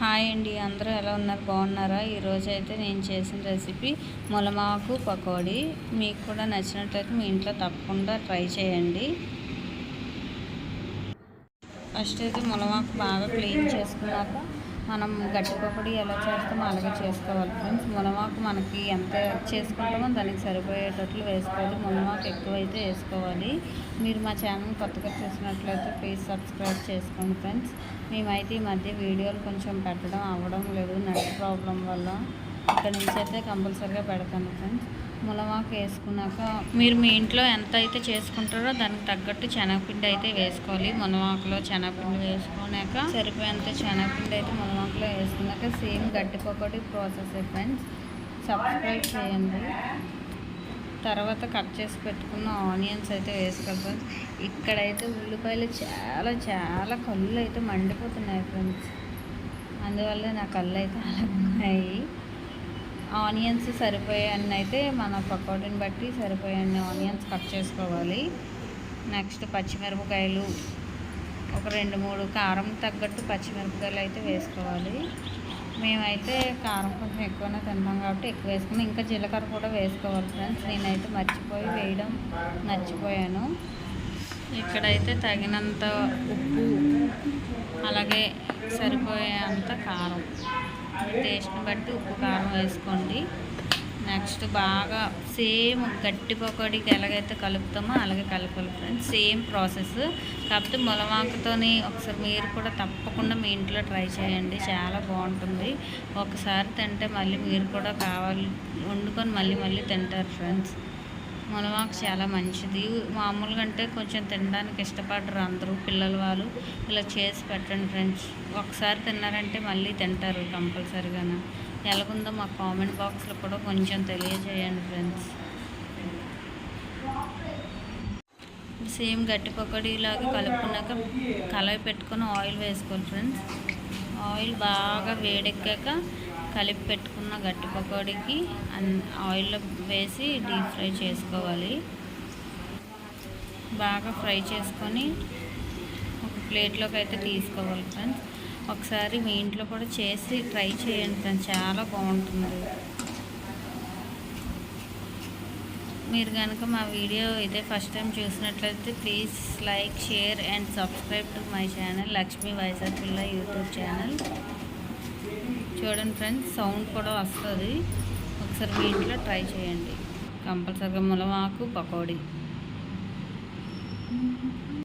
Hi అండి, అందరూ ఎలా ఉన్నారు? బాగున్నారా? ఈరోజు అయితే నేను చేసిన రెసిపీ ములమాకు పకోడీ. మీకు కూడా నచ్చినట్లయితే మీ ఇంట్లో తప్పకుండా ట్రై చేయండి. ఫస్ట్ అయితే ములమాకు బాగా క్లీన్ చేసుకున్నాక మనం గట్టి పకోడీ ఎలా చేస్తామో అలాగే చేసుకోవాలి ఫ్రెండ్స్. ములమాకు మనకి ఎంత చేసుకుంటామో దానికి సరిపోయేటట్లు వేసుకోవాలి. ములమాకు ఎక్కువైతే వేసుకోవాలి. మీరు మా ఛానల్ కొత్తగా చూసినట్లయితే ప్లీజ్ సబ్స్క్రైబ్ చేసుకోండి ఫ్రెండ్స్. మేమైతే ఈ మధ్య వీడియోలు కొంచెం పెట్టడం అవ్వడం లేదు, నెట్ ప్రాబ్లం వల్ల. ఇక్కడ నుంచి అయితే కంపల్సరీగా పెడతాను ఫ్రెండ్స్. ములమాకు వేసుకున్నాక మీరు మీ ఇంట్లో ఎంత అయితే చేసుకుంటారో దానికి తగ్గట్టు శనగపిండి అయితే వేసుకోవాలి. ములమాకులో శనగపిండి వేసుకున్నాక సరిపోయేంత శనగపిండి అయితే ములమాకులో వేసుకున్నాక సేమ్ గట్టి పకోడీ ప్రాసెస్ ఫ్రెండ్స్. సబ్స్క్రైబ్ చేయండి. తర్వాత కట్ చేసి పెట్టుకున్న ఆనియన్స్ అయితే వేసుకోవాలి ఫ్రెండ్స్. ఇక్కడైతే ఉల్లిపాయలు చాలా చాలా కళ్ళు అయితే మండిపోతున్నాయి ఫ్రెండ్స్. అందువల్ల నా కళ్ళు అయితే అలా ఉన్నాయి. ఆనియన్స్ సరిపోయాన్ని అయితే మన పకోడీని బట్టి సరిపోయాన్ని ఆనియన్స్ కట్ చేసుకోవాలి. నెక్స్ట్ పచ్చిమిరపకాయలు ఒక 2-3 కారం తగ్గట్టు పచ్చిమిరపకాయలు అయితే వేసుకోవాలి. మేమైతే కారం కొంచెం ఎక్కువనే తింటాం కాబట్టి ఎక్కువ వేసుకుని ఇంకా జీలకర్ర కూడా వేసుకోవాలి ఫ్రెండ్స్. నేనైతే వేయడం మర్చిపోయాను. ఇక్కడైతే తగినంత ఉప్పు, అలాగే సరిపోయేంత కారం, టేస్ట్ని బట్టి ఉప్పు కారం వేసుకోండి. నెక్స్ట్ బాగా సేమ్ గట్టి పకోడీకి ఎలాగైతే కలుపుతామో అలాగే కలపాలి ఫ్రెండ్స్. సేమ్ ప్రాసెస్, కాకపోతే ములమాకుతోని ఒకసారి మీరు కూడా తప్పకుండా మీ ఇంట్లో ట్రై చేయండి, చాలా బాగుంటుంది. ఒకసారి తింటే మళ్ళీ మీరు కూడా వండుకొని మళ్ళీ తింటారు ఫ్రెండ్స్. ములమాకు చాలా మంచిది. మామూలుగా అంటే కొంచెం తినడానికి ఇష్టపడరు అందరూ, పిల్లలు వాళ్ళు. ఇలా చేసి పెట్టండి ఫ్రెండ్స్. ఒకసారి తిన్నారంటే మళ్ళీ తింటారు కంపల్సరీగా. ఎలాగుందో మా కామెంట్ బాక్స్లో కూడా కొంచెం తెలియజేయండి ఫ్రెండ్స్. సేమ్ గట్టి పకోడీలాగా కలుపుకున్నాక కలయి పెట్టుకొని ఆయిల్ వేసుకోవాలి ఫ్రెండ్స్. ఆయిల్ బాగా వేడెక్కాక కలిపి పెట్టుకున్న గట్టి పకోడీకి ఆయిల్లో వేసి డీప్ ఫ్రై చేసుకోవాలి. బాగా ఫ్రై చేసుకొని ఒక ప్లేట్లోకి అయితే తీసుకోవాలి ఫ్రెండ్స్. ఒకసారి మీ ఇంట్లో కూడా చేసి ట్రై చేయండి ఫ్రెండ్స్, చాలా బాగుంటుంది. మీరు కనుక మా వీడియో ఇదే ఫస్ట్ టైం చూసినట్లయితే please like, share and subscribe to my channel Lakshmi వైజాగ్పిల్ల యూట్యూబ్ ఛానల్. చూడండి ఫ్రెండ్స్, సౌండ్ కూడా వస్తుంది. ఒకసారి మీ ఇంట్లో ట్రై చేయండి కంపల్సరీగా ములమాకు పకోడీ.